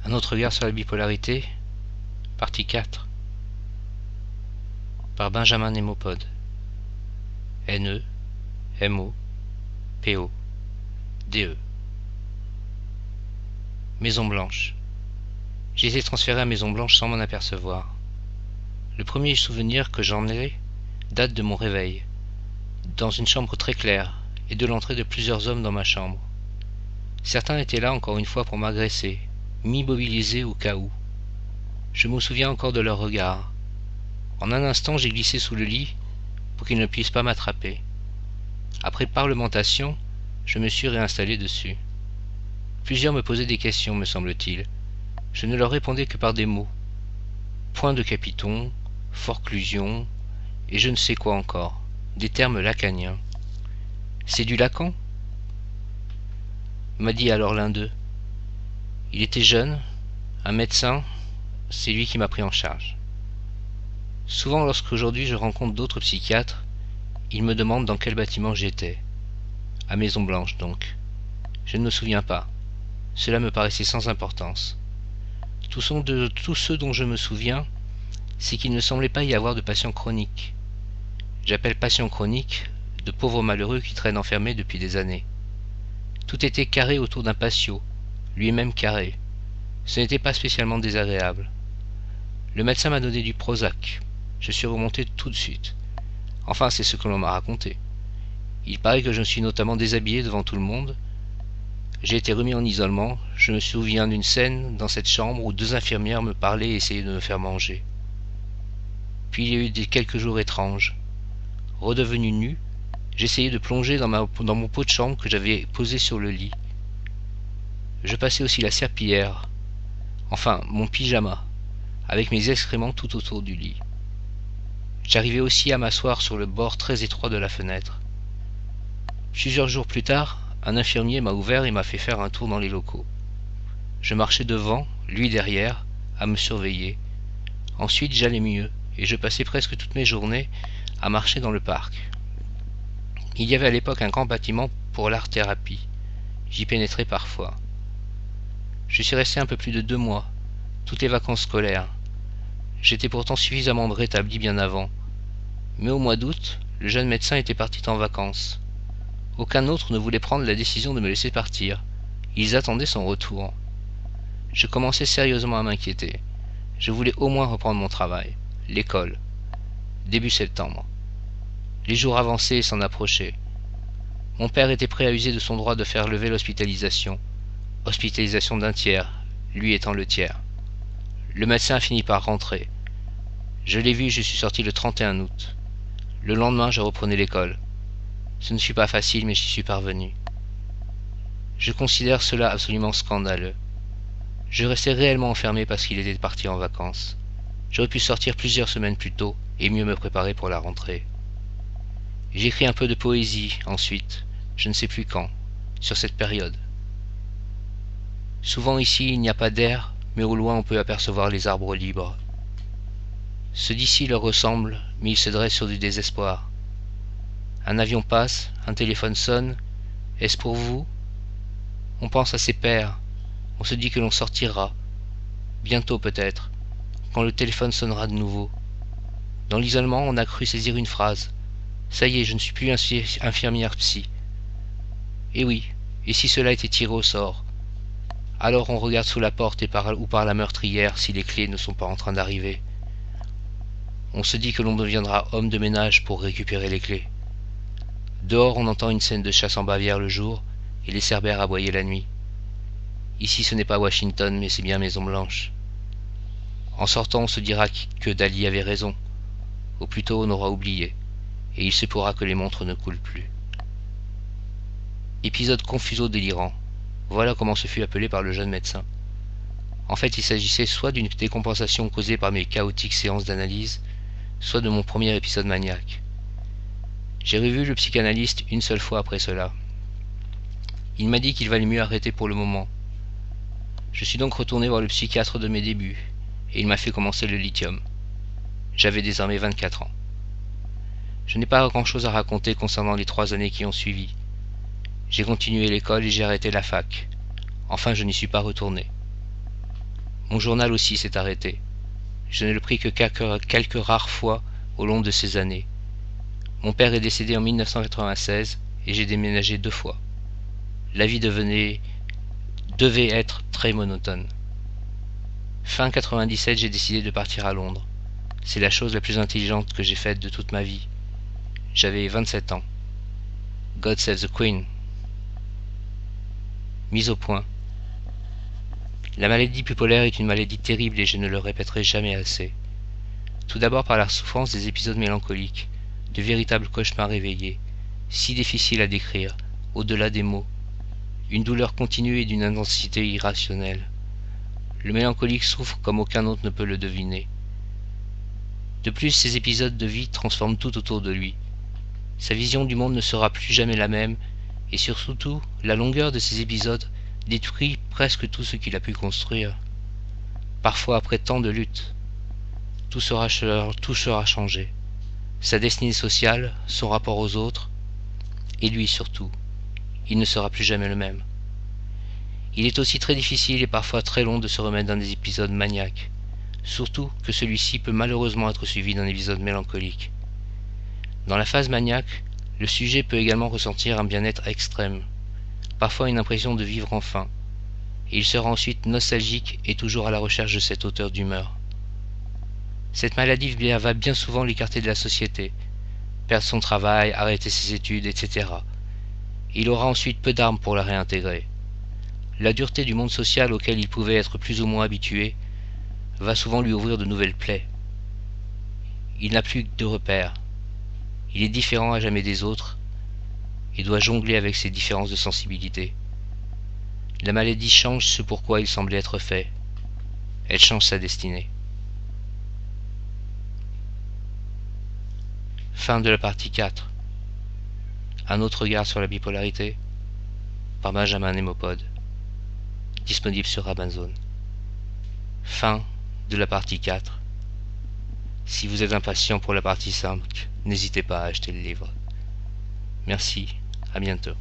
Un autre regard sur la bipolarité, partie 4, par Benjamin Némopode. N-E, M-O, P-O, D-E. Maison Blanche. J'ai été transféré à Maison Blanche sans m'en apercevoir. Le premier souvenir que j'en ai date de mon réveil, dans une chambre très claire, et de l'entrée de plusieurs hommes dans ma chambre. Certains étaient là encore une fois pour m'agresser, m'immobiliser au cas où. Je me souviens encore de leur regard. En un instant, j'ai glissé sous le lit pour qu'ils ne puissent pas m'attraper. Après parlementation, je me suis réinstallé dessus. Plusieurs me posaient des questions, me semble-t-il. Je ne leur répondais que par des mots. Point de capiton, forclusion, et je ne sais quoi encore. Des termes lacaniens. C'est du Lacan ? M'a dit alors l'un d'eux. Il était jeune, un médecin, c'est lui qui m'a pris en charge. Souvent lorsqu'aujourd'hui je rencontre d'autres psychiatres, ils me demandent dans quel bâtiment j'étais. À Maison Blanche donc. Je ne me souviens pas. Cela me paraissait sans importance. Tout ce dont je me souviens, c'est qu'il ne semblait pas y avoir de patients chroniques. J'appelle patients chroniques de pauvres malheureux qui traînent enfermés depuis des années. Tout était carré autour d'un patio, lui-même carré. Ce n'était pas spécialement désagréable. Le médecin m'a donné du Prozac. Je suis remonté tout de suite. Enfin, c'est ce que l'on m'a raconté. Il paraît que je me suis notamment déshabillé devant tout le monde. J'ai été remis en isolement. Je me souviens d'une scène dans cette chambre où deux infirmières me parlaient et essayaient de me faire manger. Puis il y a eu quelques jours étranges. Redevenu nu, j'essayais de plonger dans mon pot de chambre que j'avais posé sur le lit. Je passais aussi la serpillière, enfin mon pyjama, avec mes excréments tout autour du lit. J'arrivais aussi à m'asseoir sur le bord très étroit de la fenêtre. Plusieurs jours plus tard, un infirmier m'a ouvert et m'a fait faire un tour dans les locaux. Je marchais devant, lui derrière, à me surveiller. Ensuite j'allais mieux, et je passais presque toutes mes journées à marcher dans le parc. Il y avait à l'époque un grand bâtiment pour l'art-thérapie. J'y pénétrais parfois. Je suis resté un peu plus de 2 mois, toutes les vacances scolaires. J'étais pourtant suffisamment rétabli bien avant. Mais au mois d'août, le jeune médecin était parti en vacances. Aucun autre ne voulait prendre la décision de me laisser partir. Ils attendaient son retour. Je commençais sérieusement à m'inquiéter. Je voulais au moins reprendre mon travail, l'école. Début septembre. Les jours avançaient et s'en approchaient. Mon père était prêt à user de son droit de faire lever l'hospitalisation. Hospitalisation d'un tiers, lui étant le tiers. Le médecin a fini par rentrer. Je l'ai vu, je suis sorti le 31 août. Le lendemain, je reprenais l'école. Ce ne fut pas facile, mais j'y suis parvenu. Je considère cela absolument scandaleux. Je restais réellement enfermé parce qu'il était parti en vacances. J'aurais pu sortir plusieurs semaines plus tôt et mieux me préparer pour la rentrée. J'écris un peu de poésie ensuite, je ne sais plus quand, sur cette période. Souvent ici il n'y a pas d'air, mais au loin on peut apercevoir les arbres libres. Ceux d'ici leur ressemblent, mais ils se dressent sur du désespoir. Un avion passe, un téléphone sonne. Est-ce pour vous? On pense à ses pères, on se dit que l'on sortira. Bientôt peut-être, quand le téléphone sonnera de nouveau. Dans l'isolement, on a cru saisir une phrase. Ça y est, je ne suis plus infirmière psy. Et oui, et si cela était tiré au sort? Alors on regarde sous la porte ou par la meurtrière si les clés ne sont pas en train d'arriver. On se dit que l'on deviendra homme de ménage pour récupérer les clés. Dehors, on entend une scène de chasse en Bavière le jour et les cerbères aboyer la nuit. Ici, ce n'est pas Washington, mais c'est bien Maison Blanche. En sortant, on se dira que Dali avait raison. Ou plutôt, on aura oublié. Et il se pourra que les montres ne coulent plus. Épisode confuso-délirant. Voilà comment ce fut appelé par le jeune médecin. En fait, il s'agissait soit d'une décompensation causée par mes chaotiques séances d'analyse, soit de mon premier épisode maniaque. J'ai revu le psychanalyste une seule fois après cela. Il m'a dit qu'il valait mieux arrêter pour le moment. Je suis donc retourné voir le psychiatre de mes débuts, et il m'a fait commencer le lithium. J'avais désormais 24 ans. Je n'ai pas grand-chose à raconter concernant les 3 années qui ont suivi. J'ai continué l'école et j'ai arrêté la fac. Enfin, je n'y suis pas retourné. Mon journal aussi s'est arrêté. Je ne le pris que quelques rares fois au long de ces années. Mon père est décédé en 1996 et j'ai déménagé 2 fois. La vie devait être très monotone. Fin 97, j'ai décidé de partir à Londres. C'est la chose la plus intelligente que j'ai faite de toute ma vie. J'avais 27 ans. God save the Queen. Mise au point. La maladie bipolaire est une maladie terrible et je ne le répéterai jamais assez. Tout d'abord par la souffrance des épisodes mélancoliques, de véritables cauchemars éveillés, si difficiles à décrire, au-delà des mots. Une douleur continue et d'une intensité irrationnelle. Le mélancolique souffre comme aucun autre ne peut le deviner. De plus, ces épisodes de vie transforment tout autour de lui. Sa vision du monde ne sera plus jamais la même, et surtout, la longueur de ces épisodes détruit presque tout ce qu'il a pu construire. Parfois après tant de luttes, tout sera changé. Sa destinée sociale, son rapport aux autres, et lui surtout. Il ne sera plus jamais le même. Il est aussi très difficile et parfois très long de se remettre d'un des épisodes maniaques, surtout que celui-ci peut malheureusement être suivi d'un épisode mélancolique. Dans la phase maniaque, le sujet peut également ressentir un bien-être extrême, parfois une impression de vivre enfin, et il sera ensuite nostalgique et toujours à la recherche de cette hauteur d'humeur. Cette maladie va bien souvent l'écarter de la société, perdre son travail, arrêter ses études, etc. Il aura ensuite peu d'armes pour la réintégrer. La dureté du monde social auquel il pouvait être plus ou moins habitué va souvent lui ouvrir de nouvelles plaies. Il n'a plus de repères. Il est différent à jamais des autres et doit jongler avec ses différences de sensibilité. La maladie change ce pourquoi il semblait être fait. Elle change sa destinée. Fin de la partie 4. Un autre regard sur la bipolarité par Benjamin Nemopod. Disponible sur Amazon. Fin de la partie 4. Si vous êtes impatient pour la partie 5, n'hésitez pas à acheter le livre. Merci, à bientôt.